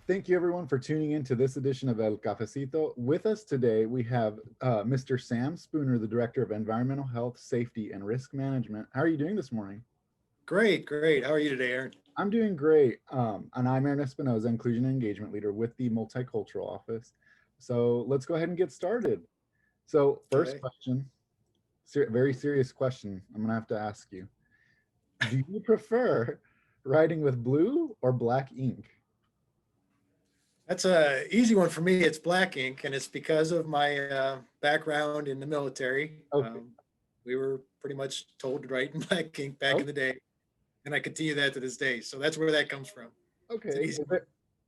Thank you everyone for tuning in to this edition of El Cafecito. With us today, we have Mr. Sam Spooner, the Director of Environmental Health, Safety, and Risk Management. How are you doing this morning? Great, great. How are you today, Aaron? I'm doing great. And I'm Aaron Espinoza, Inclusion and Engagement Leader with the Multicultural Office. So let's go ahead and get started. So first Okay. question, very serious question I'm gonna have to ask you. Do you prefer writing with blue or black ink? That's a easy one for me. It's black ink, and it's because of my background in the military. Okay, We were pretty much told to write in black ink back oh, in the day, and I continue that to this day. So that's where that comes from. It's an okay. easy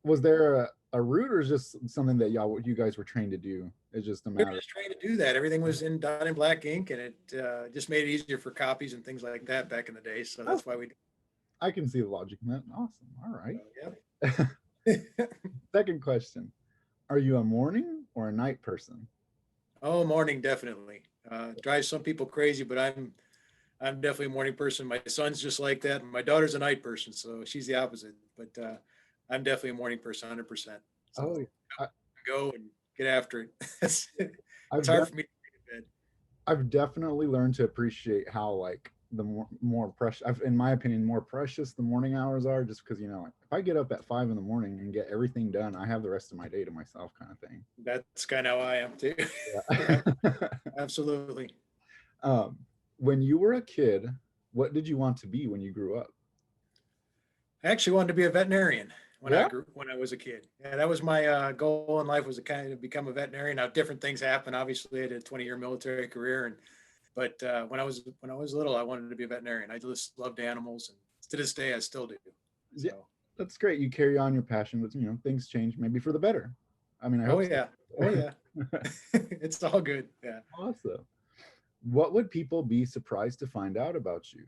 Was one. there a route or is just something that you guys were trained to do? It's just a We were matter. just trying to do that. Everything was done in black ink, and it just made it easier for copies and things like that back in the day. So Oh, that's why we. I can see the logic in that. Awesome. All right. Yeah. Second question. Are you a morning or a night person? Oh, morning definitely. Drives some people crazy, but I'm definitely a morning person. My son's just like that. My daughter's a night person, so she's the opposite. But I'm definitely a morning person, 100%. Oh, So yeah. go and get after it. It's I've hard def for me to get in bed. I've definitely learned to appreciate how like the more precious, in my opinion, more precious the morning hours are. Just because like, if I get up at 5 in the morning and get everything done, I have the rest of my day to myself, kind of thing. That's kind of how I am too. Yeah, Yeah. absolutely. um, when you were a kid, what did you want to be when you grew up? I actually wanted to be a veterinarian Yeah. when I was a kid. Yeah, that was my goal in life was to kind of become a veterinarian. Now different things happen. Obviously, I did a 20-year military career, and but when I was little, I wanted to be a veterinarian. I just loved animals, and to this day, I still do. Yeah, So, that's great. You carry on your passion, but things change maybe for the better. I mean, I oh hope so. yeah, oh yeah, it's all good. Yeah, Awesome. What would people be surprised to find out about you?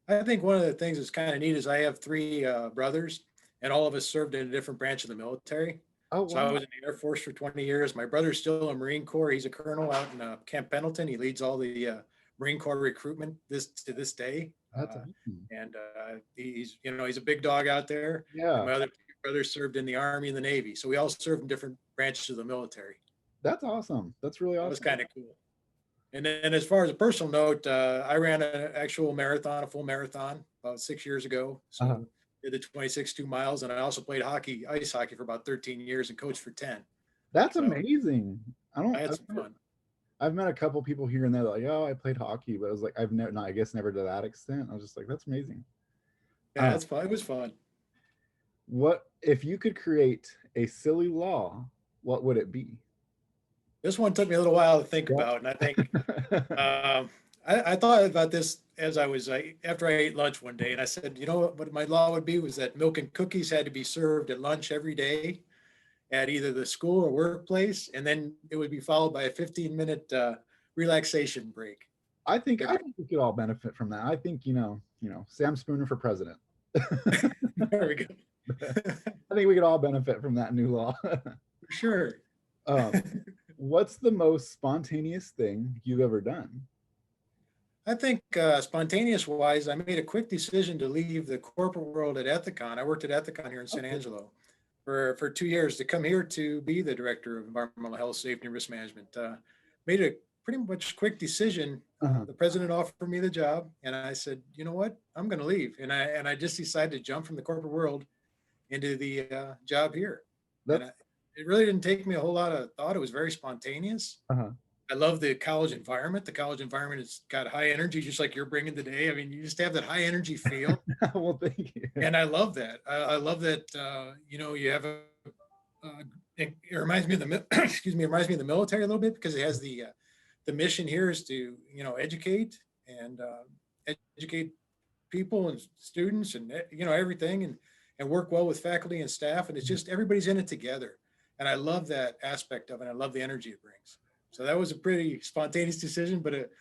I think one of the things that's kind of neat is I have three brothers, and all of us served in a different branch of the military. Oh, So I wow. was in the Air Force for 20 years. My brother's still in Marine Corps. He's a colonel out in Camp Pendleton. He leads all the Marine Corps recruitment this day. That's awesome. And he's he's a big dog out there. And Yeah, my other two brothers served in the Army and the Navy. So we all served in different branches of the military. that's awesome. That's really That was awesome. kind of cool. And then as far as a personal note, I ran an actual marathon, a full marathon about 6 years ago. Uh, So did the 26 2 miles. And I also played hockey, ice hockey for about 13 years and coached for 10. that's So amazing. I don't. I had some fun. I've met a couple people here and there that like, oh, I played hockey, but I was like, I've never, no, I guess never to that extent. I was just like, that's amazing. Yeah, Uh, that's fun. It was fun. what if you could create a silly law? What would it be? This one took me a little while to think Yeah. about, and I think I thought about this as after I ate lunch one day, and I said, you know what my law would be was that milk and cookies had to be served at lunch every day at either the school or workplace, and then it would be followed by a 15-minute relaxation break I every. think we could all benefit from that. I think Sam Spooner for president. There we go. I think we could all benefit from that new law. For sure. um, what's the most spontaneous thing you've ever done? I think spontaneous wise, I made a quick decision to leave the corporate world at Ethicon. I worked at Ethicon here in San Okay. Angelo for 2 years to come here to be the director of environmental health, safety, and risk management. Made a pretty much quick decision. Uh-huh. The president offered me the job, and I said, you know what, I'm going to leave. And I just decided to jump from the corporate world into the job here. And That's it really didn't take me a whole lot of thought. It was very spontaneous. uh-huh. I love the college environment. The college environment has got high energy, just like you're bringing today. I mean, you just have that high energy feel, Well, thank you. and I love that. I love that. You have uh, it reminds me of excuse me. It reminds me of the military a little bit because it has the mission here is to educate and educate people and students and everything and work well with faculty and staff, and it's just everybody's in it together, and I love that aspect of it. I love the energy it brings. So that was a pretty spontaneous decision, but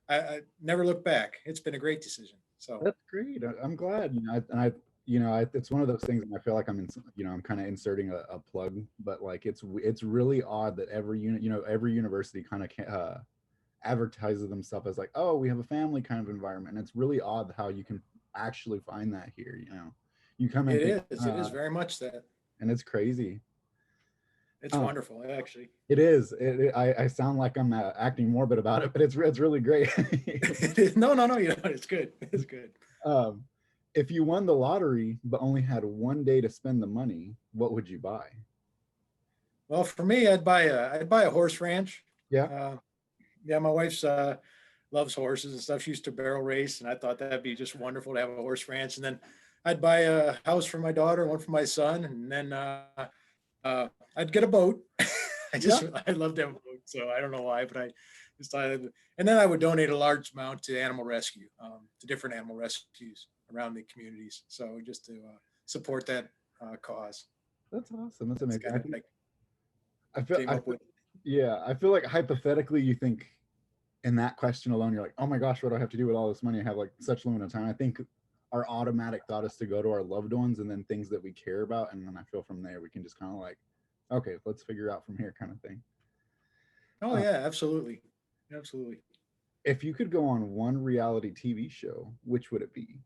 I never look back. It's been a great decision. So That's great. I'm glad. It's one of those things, and I feel like I'm kind of inserting a plug, but like it's really odd that every university kind of advertises themselves as like, oh, we have a family kind of environment. And it's really odd how you can actually find that here. You come and think, it is very much that. and it's crazy. It's wonderful, actually. It is. I sound like I'm acting morbid about it, but it's really great. No, no, no, you know, it's good. It's good. um, if you won the lottery but only had one day to spend the money, what would you buy? Well, for me, I'd buy a horse ranch. Yeah. Uh, yeah, my wife's loves horses and stuff. She used to barrel race, and I thought that'd be just wonderful to have a horse ranch. And then I'd buy a house for my daughter, one for my son, and then I'd get a boat. Yeah. I love to have a boat, so I don't know why, but I decided. And then I would donate a large amount to animal rescue, to different animal rescues around the communities. So just to support that cause. That's awesome. That's That's amazing. kind of like I feel, came I up feel, with. yeah, I feel like hypothetically, you think in that question alone, you're like, oh my gosh, what do I have to do with all this money? I have like such limited time. I think our automatic thought is to go to our loved ones and then things that we care about. And then I feel from there, we can just kind of like, okay, let's figure out from here kind of thing. Oh Uh, yeah, absolutely, absolutely. if you could go on one reality TV show, which would it be?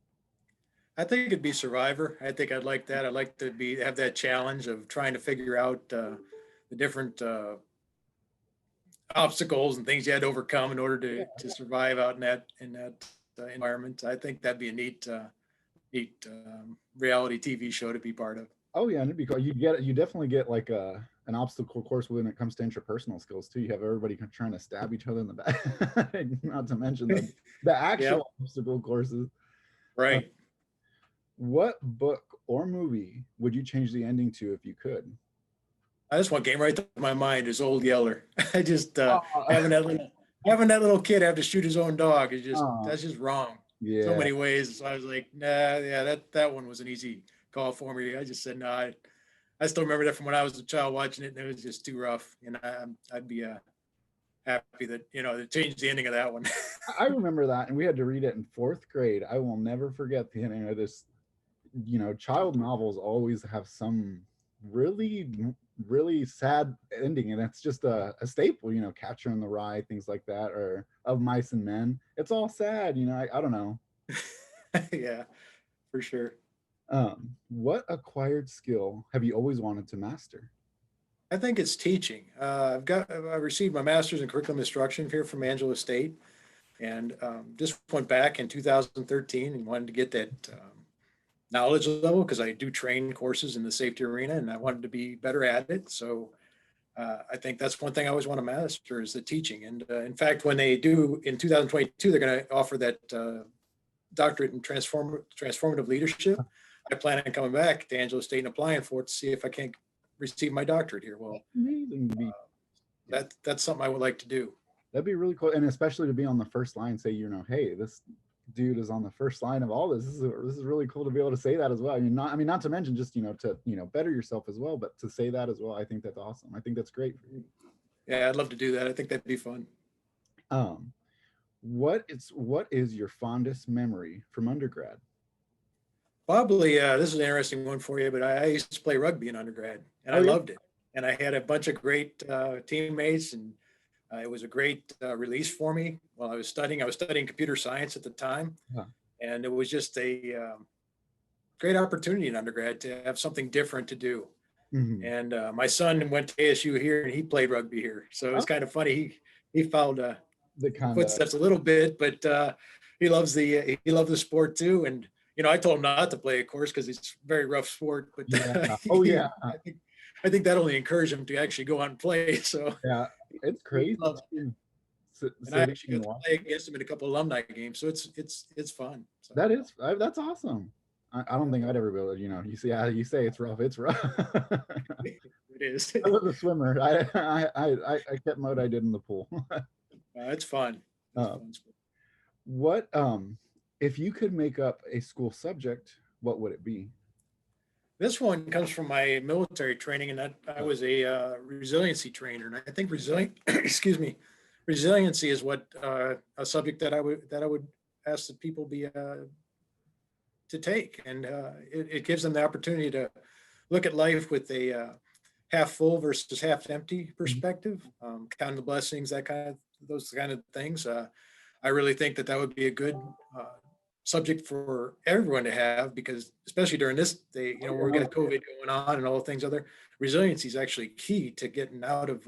I think it'd be Survivor. I think I'd like that. I'd like to be have that challenge of trying to figure out the different obstacles and things you had to overcome in order to survive out in that environment. I think that'd be a neat reality TV show to be part of. Oh yeah, and it'd be cool. You definitely get like an obstacle course when it comes to interpersonal skills too. You have everybody trying to stab each other in the back, not to mention the Yep. actual obstacle courses. Uh, Right. what book or movie would you change the ending to if you could? This one came right to my mind is Old Yeller. I just Oh, having that little kid have to shoot his own dog is just oh, that's just wrong. So yeah, many ways. So I was like, nah, yeah, that one was an easy call for me. I just said no. I still remember that from when I was a child watching it, and it was just too rough. And I'd be happy that they changed the ending of that one. I remember that, and we had to read it in fourth grade. I will never forget the ending of this. Child novels always have some really, really sad ending, and it's just a staple. Catcher in the Rye, things like that, or Of Mice and Men. It's all sad. I don't know. Yeah, for sure. What acquired skill have you always wanted to master? I think it's teaching. I received my master's in curriculum instruction here from Angela State, and just went back in 2013 and wanted to get that knowledge level because I do train courses in the safety arena, and I wanted to be better at it. So I think that's one thing I always want to master is the teaching. And in fact, when they do in 2022, they're going to offer that doctorate in transformative leadership. I plan on coming back to Angelo State and applying for it to see if I can't receive my doctorate here. Well, Amazing to be. that's something I would like to do. That'd be really cool, and especially to be on the first line. Say, hey, this dude is on the first line of all this. This is really cool to be able to say that as well. Not to mention just to better yourself as well, but to say that as well. I think that's awesome. I think that's great. Yeah, I'd love to do that. I think that'd be fun. Um, what is your fondest memory from undergrad? Probably, this is an interesting one for you, but I used to play rugby in undergrad, and Oh I yeah. loved it. And I had a bunch of great teammates, and it was a great release for me while I was studying. I was studying computer science at the time, Huh. and it was just a great opportunity in undergrad to have something different to do. Mhm. And my son went to ASU here, and he played rugby here, so it was Oh, kind of funny. He followed the kind of footsteps a little bit, but he loved the sport too. And I told him not to play, of course, because it's a very rough sport. But yeah. Oh yeah. I think that only encouraged him to actually go out and play. So Yeah. It's he crazy loves it. too, And I sitting actually and got to watching. play against him in a couple alumni games, so it's fun. So That's awesome. I don't think I'd ever be able to. You see how you say it's rough. It's rough. it is. I was a swimmer. I kept mode I did in the pool. It's fun. It's Uh, fun. what if you could make up a school subject, what would it be? This one comes from my military training, and I was a resiliency trainer, and I think excuse me, resiliency is what a subject that I would ask the people be to take, and it gives them the opportunity to look at life with a half full versus half empty Mhm. perspective, counting the blessings, those kind of things. I really think that would be a good subject for everyone to have, because especially during this day, we're getting COVID going on and all things other, resiliency is actually key to getting out of,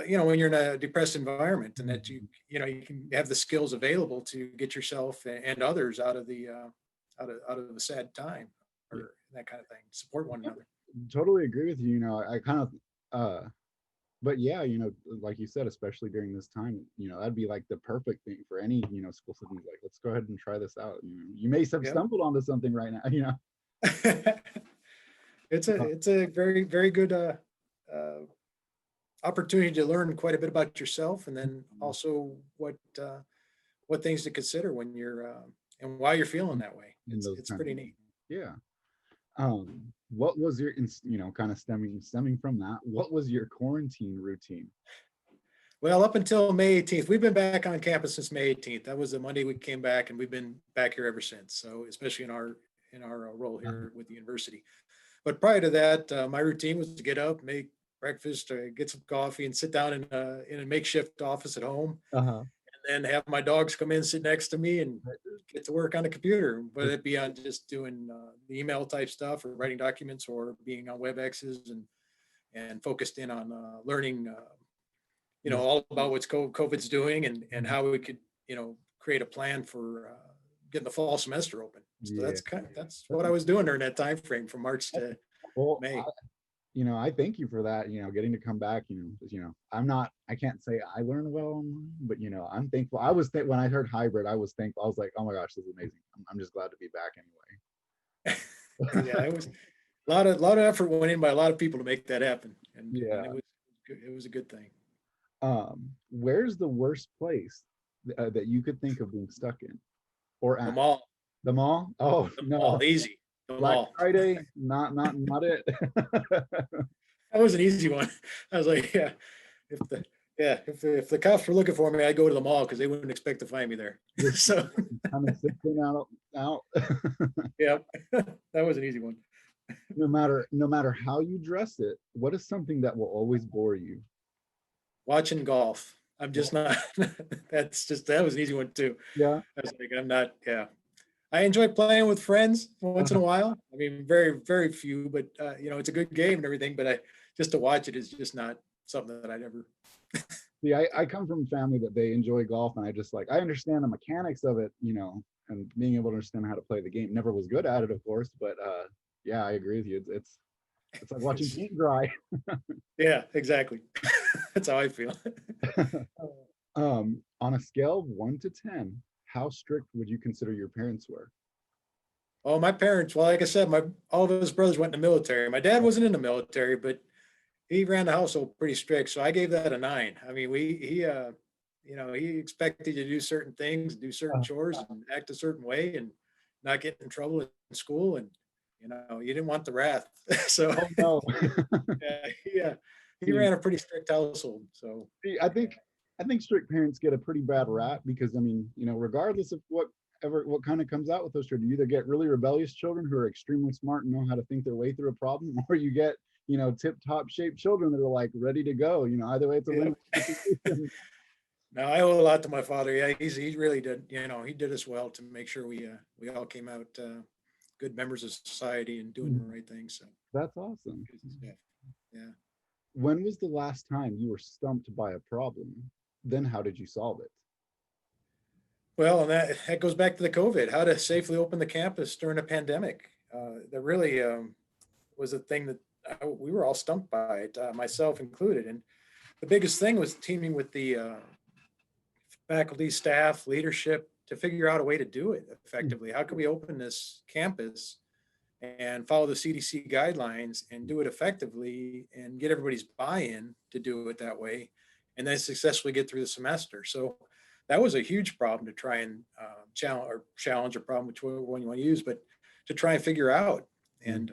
when you're in a depressed environment, and that you can have the skills available to get yourself and others out of the, out of a sad time, or that kind of thing, support one another. Totally agree with you. I kind of, but yeah, like you said, especially during this time, that'd be like the perfect thing for any, school system. Like, let's go ahead and try this out. You may have stumbled onto something right now, It's a very, very good opportunity to learn quite a bit about yourself, and then also what things to consider when you're and why you're feeling that way. It's pretty neat. Yeah. What was your, kind of stemming from that, what was your quarantine routine? Well, up until May 18th, we've been back on campus since May 18th. That was the Monday we came back, and we've been back here ever since. So especially in our role here with the university. But prior to that, my routine was to get up, make breakfast, get some coffee, and sit down in a makeshift office at home. And then have my dogs come in, sit next to me, and get to work on the computer, whether it be on just doing the email type stuff, or writing documents, or being on WebExes, and focused in on learning, all about what's COVID's doing, and how we could, create a plan for getting the fall semester open. So that's what I was doing during that time frame from March to May. I thank you for that, getting to come back, I can't say I learned well online, but, I'm thankful. When I heard hybrid, I was thankful. I was like, oh my gosh, this is amazing. I'm just glad to be back anyway. Yeah, it was a lot of effort went in by a lot of people to make that happen. And it was a good thing. Where's the worst place that you could think of being stuck in? Or at? The mall. The mall? Oh, the no. Mall, easy. Black Friday, not it. That was an easy one. I was like, if the cops were looking for me, I'd go to the mall, because they wouldn't expect to find me there. So kind of sitting out. Yeah, that was an easy one. No matter how you dress it, what is something that will always bore you? Watching golf. I'm just not. That was an easy one too. Yeah. I was like, I'm not. Yeah. I enjoy playing with friends once in a while. I mean, very, very few, but it's a good game and everything. But just to watch it is just not something that I'd ever. See, I come from a family that they enjoy golf, and I understand the mechanics of it, and being able to understand how to play the game. Never was good at it, of course, but yeah, I agree with you. It's like watching paint dry. Yeah, exactly. That's how I feel. On a scale of 1 to 10. How strict would you consider your parents were? Oh, my parents, well, like I said, all of his brothers went in the military. My dad wasn't in the military, but he ran the household pretty strict. So I gave that a 9. I mean, he expected you to do certain things, do certain chores, and act a certain way, and not get in trouble in school. And, you didn't want the wrath. So no. He ran a pretty strict household. So I think strict parents get a pretty bad rap, because regardless of what kind of comes out with those children, you either get really rebellious children who are extremely smart and know how to think their way through a problem, or you get tip-top shaped children that are like ready to go. Either way, it's a win. No, I owe a lot to my father. Yeah, he really did. He did us well to make sure we all came out good members of society and doing the right thing. So that's awesome. Yeah. When was the last time you were stumped by a problem? Then how did you solve it? Well, and that goes back to the COVID, how to safely open the campus during a pandemic. That really was a thing that we were all stumped by it, myself included. And the biggest thing was teaming with the faculty, staff, leadership to figure out a way to do it effectively. How can we open this campus and follow the CDC guidelines and do it effectively and get everybody's buy-in to do it that way, and then successfully get through the semester? So that was a huge problem to try and challenge a problem, which one you want to use, but to try and figure out. And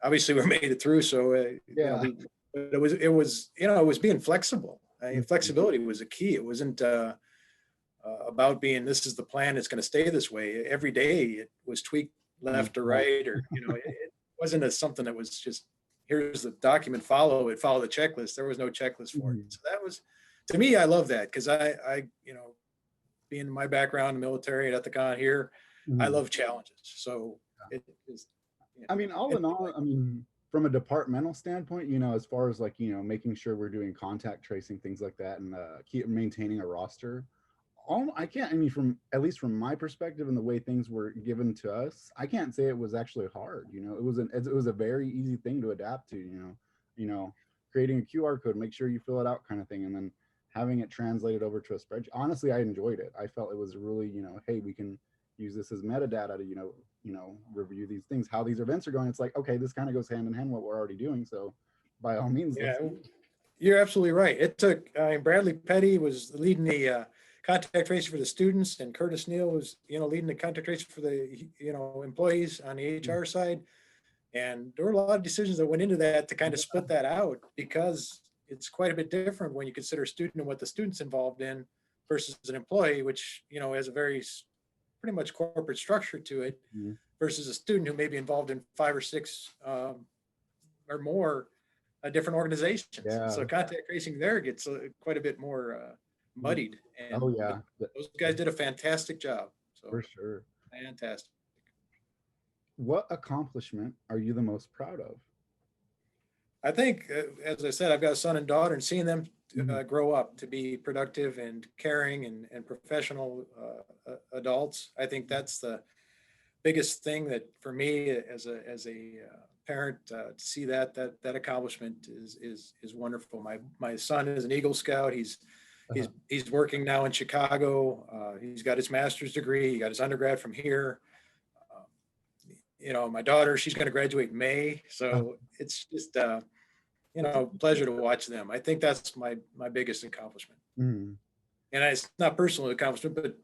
obviously we made it through. So it was being flexible. Flexibility was a key. It wasn't about being, this is the plan, it's going to stay this way. Every day it was tweaked left or right, or it wasn't something that was just, here's the document, follow the checklist. There was no checklist for it. So that was, to me, I love that, because I being my background, military and ethicon here, I Mhm. love challenges. So it is, you I know, mean, all and in all, I mean, from a departmental standpoint, you know, as far as like, you know, making sure we're doing contact tracing, things like that, and keep maintaining a roster, all I can't, I mean, from at least from my perspective and the way things were given to us, I can't say it was actually hard. You know, it was a very easy thing to adapt to. You know, creating a QR code, make sure you fill it out, kind of thing, and then having it translated over to a spreadsheet. Honestly, I enjoyed it. I felt it was really, you know, hey, we can use this as metadata to, you know, review these things, how these events are going. It's like, okay, this kind of goes hand in hand with what we're already doing. So, by all means, yeah, let's. you're absolutely right. It took, Bradley Petty was leading the contact tracing for the students, and Curtis Neal was, leading the contact tracing for the, employees on the HR side. And there were a lot of decisions that went into that to kind of split that out, because it's quite a bit different when you consider a student and what the student's involved in versus an employee, which, has a very pretty much corporate structure to it, Mhm. versus a student who may be involved in 5 or 6 or more different organizations. So Yeah. contact tracing there gets quite a bit more muddied. Oh And but yeah, those guys did a fantastic job. So for sure. fantastic. What accomplishment are you the most proud of? I think, as I said, I've got a son and daughter, and seeing them Mhm. grow up to be productive and caring and professional adults. I think that's the biggest thing that for me as a parent, to see that accomplishment is wonderful. My son is an Eagle Scout. Uh-huh. He's working now in Chicago. He's got his master's degree. He got his undergrad from here. Um, my daughter, she's going to graduate in May, Uh, so it's just that's a, pleasure to watch them. I think that's my biggest accomplishment, mhm. and it's not personal accomplishment, but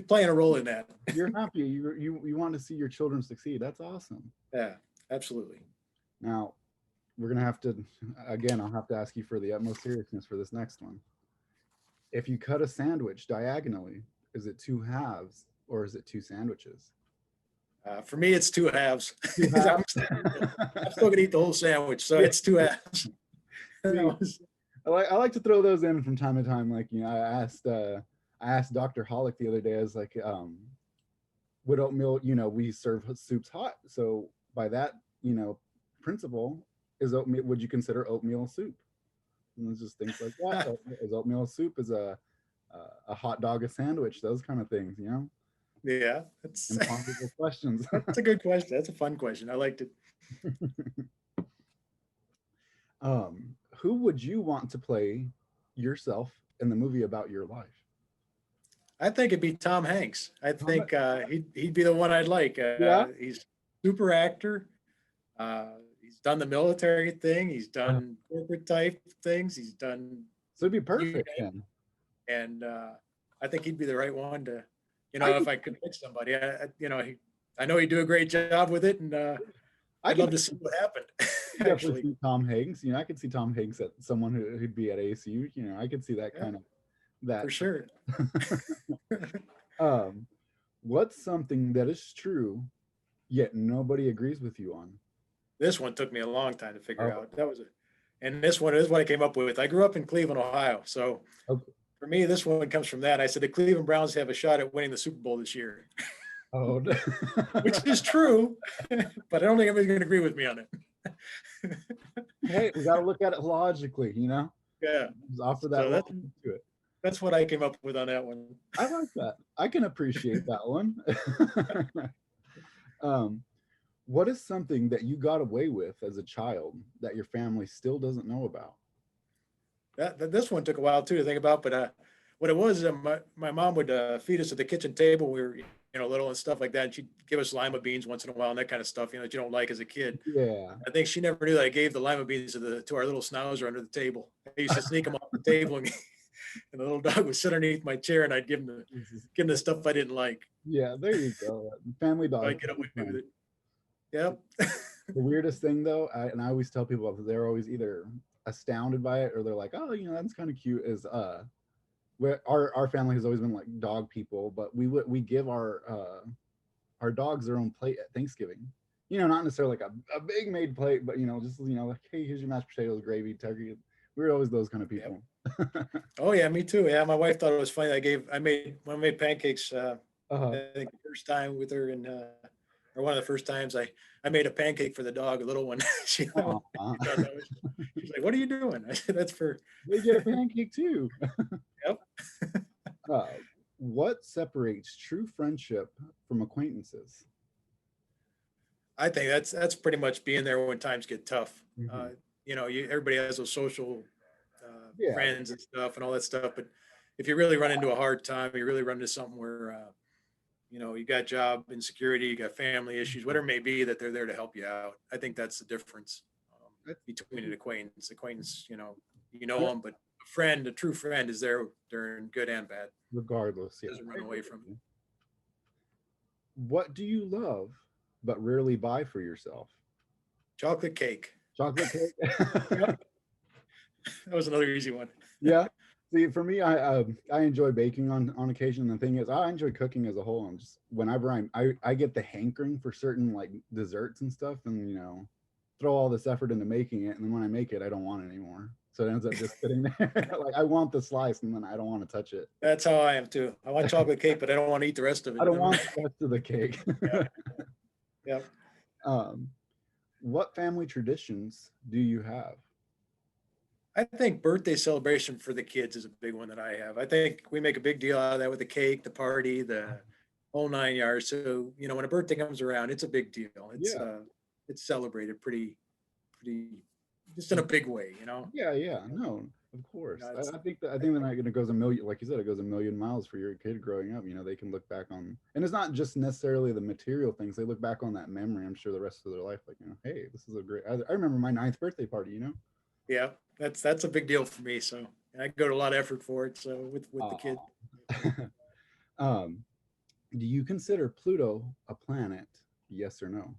playing a role in that. You're happy. You want to see your children succeed. That's awesome. Yeah, absolutely. Now, we're gonna have to again. I'll have to ask you for the utmost seriousness for this next one. If you cut a sandwich diagonally, is it two halves or is it two sandwiches? For me, it's two halves. Two I'm, halves. I'm still gonna eat the whole sandwich, so Yeah. it's two halves. See, I like to throw those in from time to time. Like, you know, I asked Dr. Hollick the other day. I was like, with oatmeal, you know, we serve soups hot. So by that, you know, principle, is oatmeal, would you consider oatmeal soup? And it's just things like that. Is oatmeal soup, is a hot dog a sandwich? Those kind of things, you know, Yeah, that's impossible questions. that's a good question. That's a fun question. I liked it. Who would you want to play yourself in the movie about your life? I think it'd be Tom Hanks. I Tom- think he'd be the one I'd like. Yeah. He's super actor. He's done the military thing. He's done corporate type things. He's done So it'd be you perfect name then. it. And I think he'd be the right one to, I if could, I could pick somebody. I know he'd do a great job with it, and I I'd could love to see what happened. definitely Actually, see Tom Hanks. You know, I could see Tom Hanks at someone who'd be at ASU. You know, I could see that yeah, kind of that. for sure. um, what's something that is true yet nobody agrees with you on? This one took me a long time to figure Oh, out. And this one is what I came up with. I grew up in Cleveland, Ohio, so okay. for me, this one comes from that. I said the Cleveland Browns have a shot at winning the Super Bowl this year, Oh, which is true, but I don't think everybody's going to agree with me on it. hey, we got to look at it logically. You know, Yeah, just offer so that logic to it. that's what I came up with on that one. I like that. I can appreciate that one. um, what is something that you got away with as a child that your family still doesn't know about? This one took a while too to think about, but what it was, my mom would feed us at the kitchen table. We were little and stuff like that, and she'd give us lima beans once in a while and that kind of stuff, that you don't like as a kid. Yeah. I think she never knew that I gave the lima beans to our little schnauzer under the table. I used to sneak them off the table, and the little dog would sit underneath my chair, and I'd give him the stuff I didn't like. Yeah, there you go. Family So dog. I'd get away with it. Yep. The weirdest thing though, and I always tell people that they're always either astounded by it or they're like, oh, you know, that's kind of cute. Is where our family has always been like dog people, but we give our dogs their own plate at Thanksgiving. You know, not necessarily like a big made plate, but just like, hey, here's your mashed potatoes, gravy, turkey. We were always those kind of Yep. people. Oh yeah, me too. Yeah, my wife thought it was funny. When I made pancakes, Uh-huh. I think the first time with her or one of the first times I made a pancake for the dog, a little one. Aw. She thought that was, she's like, "What are you doing?" I said, "That's for." They get a pancake too. Yep. Uh, what separates true friendship from acquaintances? I think that's pretty much being there when times get tough. Mhm. Everybody has those social Yeah, friends and stuff and all that stuff, but if you really run into a hard time, you really run into something where you got job insecurity, you got family issues, whatever it may be, that they're there to help you out. I think that's the difference I between an think- acquaintance. Acquaintance, yeah, them, but a friend, a true friend, is there during good and bad. regardless. Yeah. Doesn't I run agree away with from you. What do you love but rarely buy for yourself? chocolate cake. Chocolate Yep, cake? that was another easy one. Yeah. See, for me, I enjoy baking on occasion. The thing is, I enjoy cooking as a whole. I'm just whenever I get the hankering for certain like desserts and stuff, and throw all this effort into making it, and then when I make it, I don't want it anymore. So it ends up just sitting there. Like I want the slice, and then I don't want to touch it. That's how I am too. I want chocolate cake, but I don't want to eat the rest of I it. don't want the rest of the cake. Yeah. um, what family traditions do you have? I think birthday celebration for the kids is a big one that I have. I think we make a big deal out of that with the cake, the party, the whole nine yards. So, when a birthday comes around, it's a big deal. Yeah. It's celebrated pretty, just in a big way. Yeah, yeah, no, of course. It's, I think the night it goes a million, like you said, it goes a million miles for your kid growing up. They can look back on, and it's not just necessarily the material things. They look back on that memory. I'm sure the rest of their life, like hey, this is a great. I remember my ninth birthday party. yeah, that's a big deal for me. So and I go to a lot of effort for it. So with the kid, um, do you consider Pluto a planet? Yes or no?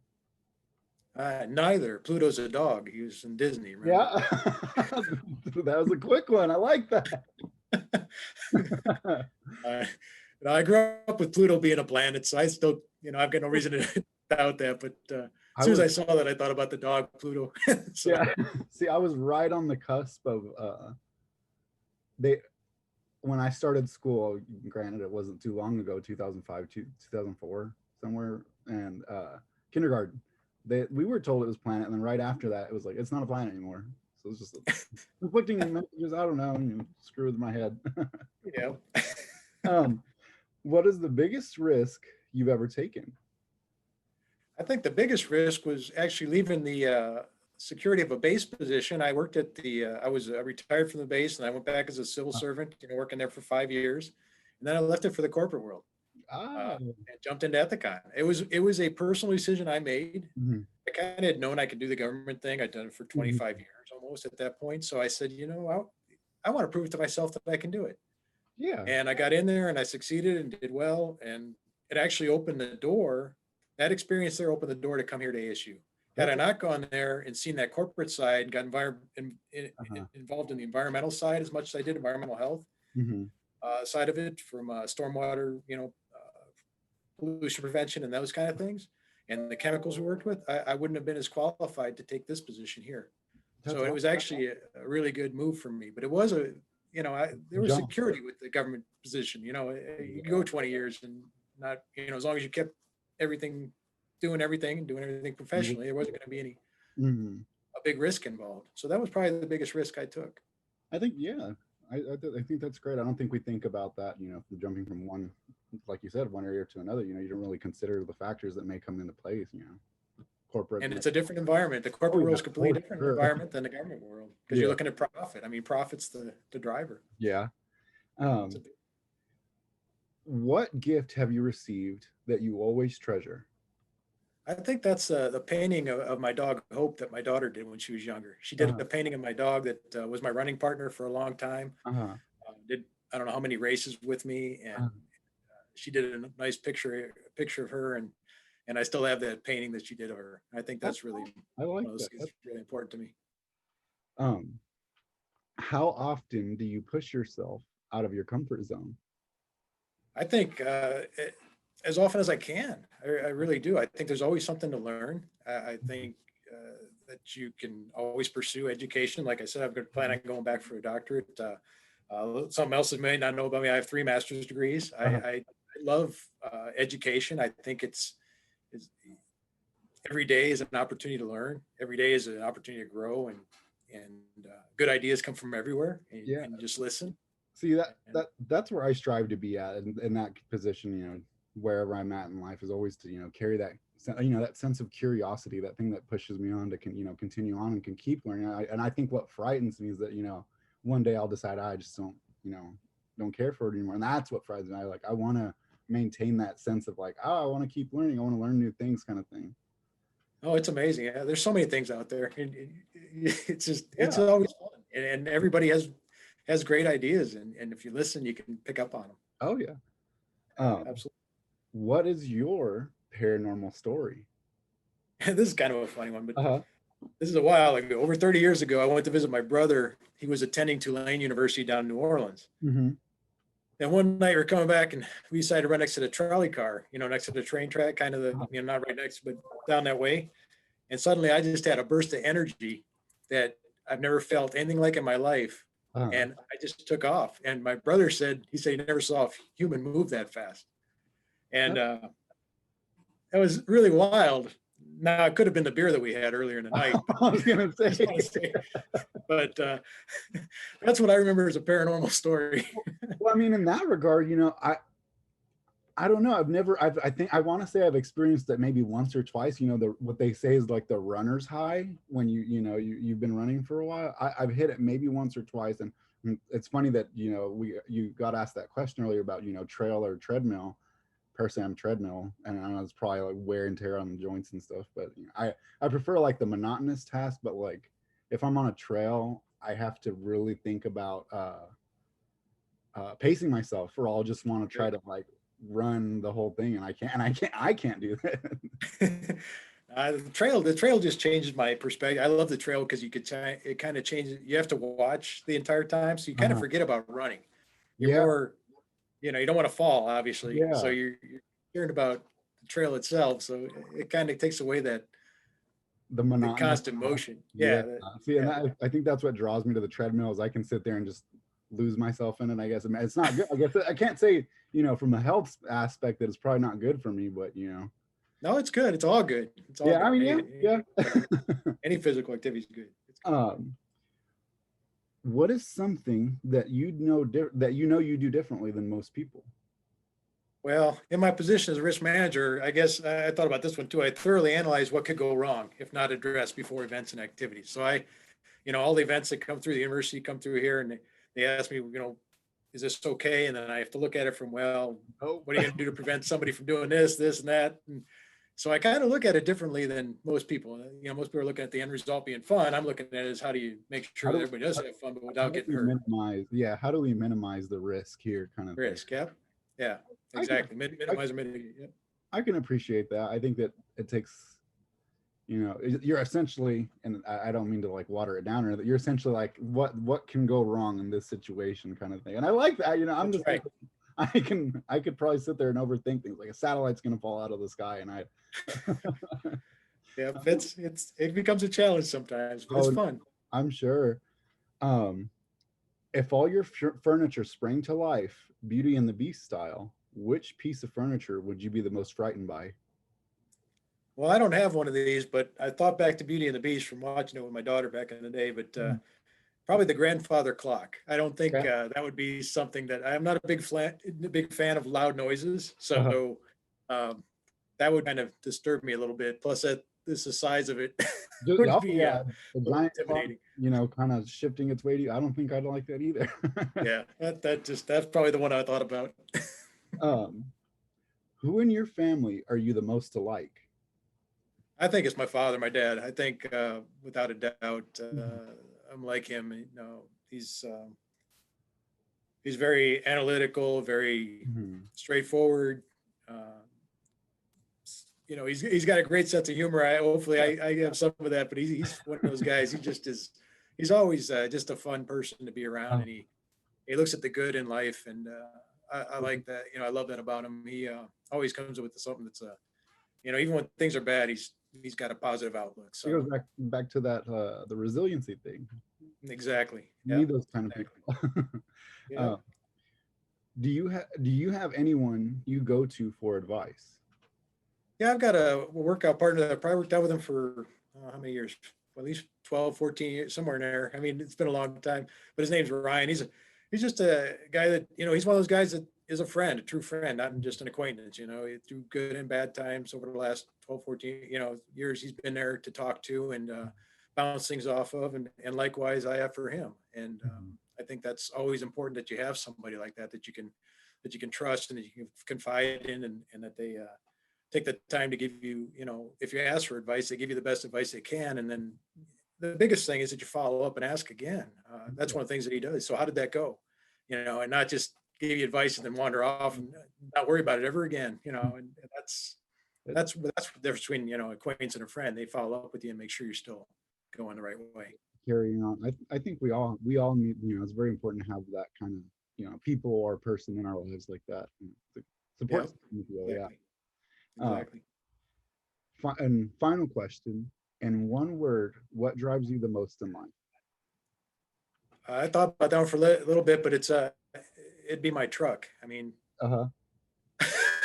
neither. Pluto's a dog. He was in Disney, remember? Yeah, that was a quick one. I like that. Uh, I grew up with Pluto being a planet, so I still, I've got no reason to doubt that. But as I soon as was I saw that, I thought about the dog Pluto. So yeah. See, I was right on the cusp of they when I started school. Granted, it wasn't too long ago, 2005 to 2004, somewhere, and kindergarten. We were told it was planet, and then right after that, it was like it's not a planet anymore. So it's just conflicting messages. I don't know. Screw with my head. yeah, um, what is the biggest risk you've ever taken? I think the biggest risk was actually leaving the security of a base position. I worked at I was retired from the base, and I went back as a civil servant, working there for 5 years, and then I left it for the corporate world. Ah, And jumped into Ethicon. It was a personal decision I made. mhm, I kind of had known I could do the government thing. I'd done it for mhm. 25 years almost at that point. So I said, I want to prove to myself that I can do it. Yeah. And I got in there and I succeeded and did well. And it actually opened the door. That experience there opened the door to come here to ASU. Had I That's not gone there and seen that corporate side, got uh-huh. involved in the environmental side as much as I did environmental health Mhm. side of it, from stormwater, pollution prevention and those kind of things, and the chemicals we worked with, I wouldn't have been as qualified to take this position here. That's So it was awesome. actually a really good move for me. But it was there was Jump. security with the government position. You can go 20 years and not, as long as you kept everything, doing everything and doing everything professionally, there wasn't going to be any Mhm. a big risk involved. So that was probably the biggest risk I took. I think, yeah, I think that's great. I don't think we think about that, from jumping from one, like you said, one area to another. You don't really consider the factors that may come into place. Corporate. And it's a different environment. The Oh corporate world yeah, is a completely for different sure. environment than the government world because you're Yeah, looking at profit. I mean, profit's the driver. yeah. It's a Um, what gift have you received that you always treasure? I think that's the painting of my dog Hope that my daughter did when she was younger. She did Uh-huh. a painting of my dog that was my running partner for a long time. Uh-huh. Did I don't know how many races with me, and Uh-huh. she did a nice picture of her, and I still have that painting that she did of her. I think That's that's really awesome. I like one of those that. things that's really important to me. Um, how often do you push yourself out of your comfort zone? I think as often as I can. I really do. I think there's always something to learn. I think that you can always pursue education. Like I said, I've got plan on going back for a doctorate. Something else that may not know about me, I have 3 master's degrees. I love education. I think it's every day is an opportunity to learn. Every day is an opportunity to grow, and good ideas come from everywhere. Yeah. And you just listen. See, And that's where I strive to be at in that position, wherever I'm at in life, is always to, carry that, that sense of curiosity, that thing that pushes me on to continue on and can keep learning. And I think what frightens me is that, one day I'll decide I just don't care for it anymore. And that's what frightens me. I want to maintain that sense of like, oh, I want to keep learning. I want to learn new things kind of thing. oh, it's amazing. Yeah, there's so many things out there. It's just, it's Yeah. always fun. And everybody has great ideas. And if you listen, you can pick up on them. Oh yeah. Absolutely. What is your paranormal story? This is kind of a funny one, but Uh-huh. this is a while ago. Over 30 years ago, I went to visit my brother. He was attending Tulane University down in New Orleans. Mm-hmm. And one night we are coming back and we decided to run next to the trolley car, next to the train track, kind of not right next, but down that way. And suddenly I just had a burst of energy that I've never felt anything like in my life. Uh-huh. And I just took off. And my brother said, he said he never saw a human move that fast. And that was really wild. Now, it could have been the beer that we had earlier in the night. I was gonna say. But that's what I remember as a paranormal story. Well, I mean, in that regard, I don't know. I think I want to say I've experienced that maybe once or twice. What they say is like the runner's high when you've been running for a while. I've hit it maybe once or twice, and it's funny that you got asked that question earlier about trail or treadmill. Personally, I'm treadmill, and I know it's probably like wear and tear on the joints and stuff. But I prefer like the monotonous task. But like if I'm on a trail, I have to really think about pacing myself, or I'll just want to try to like run the whole thing, and I can't do that. The trail just changes my perspective. I love the trail because it kind of changes. You have to watch the entire time, so you kind of forget about running. You're more, you don't want to fall, obviously. Yeah. So you're concerned about the trail itself. So it kind of takes away the constant motion. Yeah. See, and I think that's what draws me to the treadmill, is I can sit there and just lose myself in it. I guess it's not good. I guess I can't say, from a health aspect that it's probably not good for me, but No, it's good. It's all good. It's all yeah. good. I mean, yeah. Any physical activity is good. What is something that you do differently than most people? Well, in my position as a risk manager, I guess I thought about this one too. I thoroughly analyze what could go wrong if not addressed before events and activities. So all the events that come through the university come through here, and they ask me, is this okay? And then I have to look at it from, well, what are you going to do to prevent somebody from doing this, and that? And so I kind of look at it differently than most people. Most people are looking at the end result being fun. I'm looking at it as how do you make sure that everybody does have fun, but without getting hurt. How do we minimize the risk here? Kind of risk. Thing. Yeah, exactly. Minimize or mitigate. Yep. I can appreciate that. I think that it takes, you're essentially, and I don't mean to like water it down, or that you're essentially like, what can go wrong in this situation, kind of thing. And I like that. I'm just right. I could probably sit there and overthink things, like a satellite's going to fall out of the sky, and yeah, it becomes a challenge sometimes, but it's fun. I'm sure. If all your furniture sprang to life, Beauty and the Beast style, which piece of furniture would you be the most frightened by? Well, I don't have one of these, but I thought back to Beauty and the Beast from watching it with my daughter back in the day, but probably the grandfather clock. I don't think that would be something that I'm not a big fan of loud noises. So that would kind of disturb me a little bit. Plus that this the size of it would be a giant intimidating. Clock, kind of shifting its weight. I don't think I'd like that either. Yeah, that's probably the one I thought about. Who in your family are you the most alike? I think it's my father, my dad. I think without a doubt, I'm like him. He's very analytical, very straightforward. He's got a great sense of humor. Hopefully I have some of that, but he's one of those guys. He's always just a fun person to be around, and he looks at the good in life, and I like that. I love that about him. He always comes up with something that's even when things are bad, he's he's got a positive outlook. It So goes back to that the resiliency thing. exactly. You Yeah. need those kind of Exactly. people. Yeah. Do you have anyone you go to for advice? Yeah, I've got a workout partner that I probably worked out with him for how many years? Well, at least 12, 14 years, somewhere in there. I mean, it's been a long time, but his name's Ryan. He's just a guy that, he's one of those guys that is a friend, a true friend, not just an acquaintance, through good and bad times over the last 12, 14, years. He's been there to talk to and bounce things off of. And likewise, I have for him. And Mhm. I think that's always important that you have somebody like that you can trust and that you can confide in and that they, take the time to give you, if you ask for advice, they give you the best advice they can. And then the biggest thing is that you follow up and ask again. That's one of the things that he does. So how did that go? And not just give you advice and then wander off and not worry about it ever again, and that's the difference between, acquaintance and a friend. They follow up with you and make sure you're still going the right way. Carrying on. I think we all need, it's very important to have that kind of, people or person in our lives like that. To support Yeah, system, if you will, yeah. exactly. Uh, Exactly. and final question, in one word, what drives you the most in life? I thought about that one for a little bit, but it'd be my truck. I mean, Uh-huh.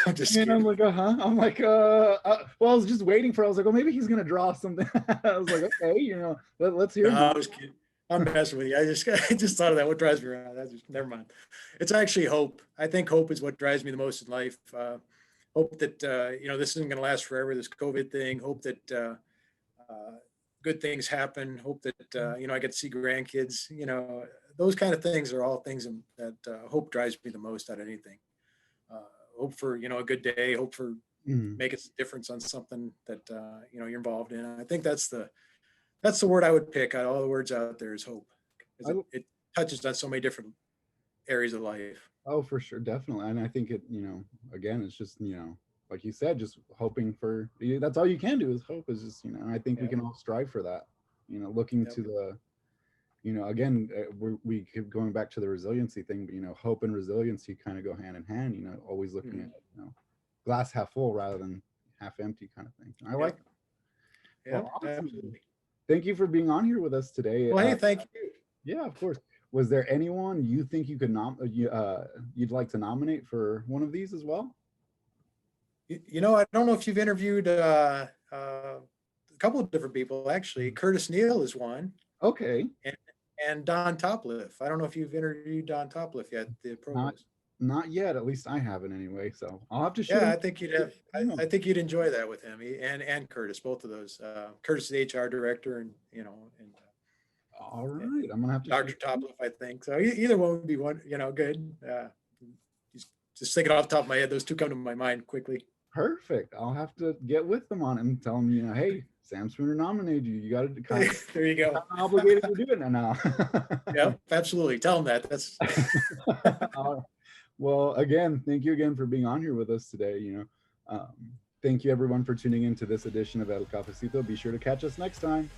I'm just And I'm kidding. like, I'm like, well, I was just waiting for, I was like, oh, maybe he's gonna draw something. I was like, okay, let's hear No, it I now. was kidding. I'm messing with you. I just thought of that. What drives me around? That's just never mind. It's actually hope. I think hope is what drives me the most in life. Hope that this isn't going to last forever. This COVID thing. Hope that good things happen. Hope that I get to see grandkids. Those kind of things are all things that hope drives me the most out of anything. Uh, Hope for a good day. Hope for Mhm. making a difference on something that you're involved in. I think that's the word I would pick out of all the words out there is hope, because I, it touches on so many different areas of life. oh, for sure, definitely. And I think it, again, it's just, like you said, just hoping for, that's all you can do is hope, is just, and I think we Yep. can all strive for that, looking Yep. to the, again, we keep going back to the resiliency thing, but, hope and resiliency kind of go hand in hand, always looking at, Mhm. glass half full rather than half empty kind of thing. I like, Yep. well, Yep. awesome. Absolutely. Thank you for being on here with us today. Well, hey, thank you. Yeah, of course. Was there anyone you think you could you'd like to nominate for one of these as well? I don't know if you've interviewed a couple of different people, actually. Curtis Neal is one, Okay. and, and Don Topliff. I don't know if you've interviewed Don Topliff yet, the Not provost. not yet. At least I haven't anyway. So I'll have to shoot Yeah, him. I think you'd have. I think you'd enjoy that with him, and Curtis, both of those. Curtis is the HR director, and All right. I'm gonna have to shoot. Dr. Topliff, I think. So either one would be one, good. Just thinking off the top of my head, those two come to my mind quickly. Perfect. I'll have to get with them on it and tell them, hey, Sam Spooner nominated you. You got to kind of There you go. obligated to do it now. Yeah, absolutely. Tell them that. That's Well, again, thank you again for being on here with us today. Um, thank you everyone for tuning in to this edition of El Cafecito. Be sure to catch us next time.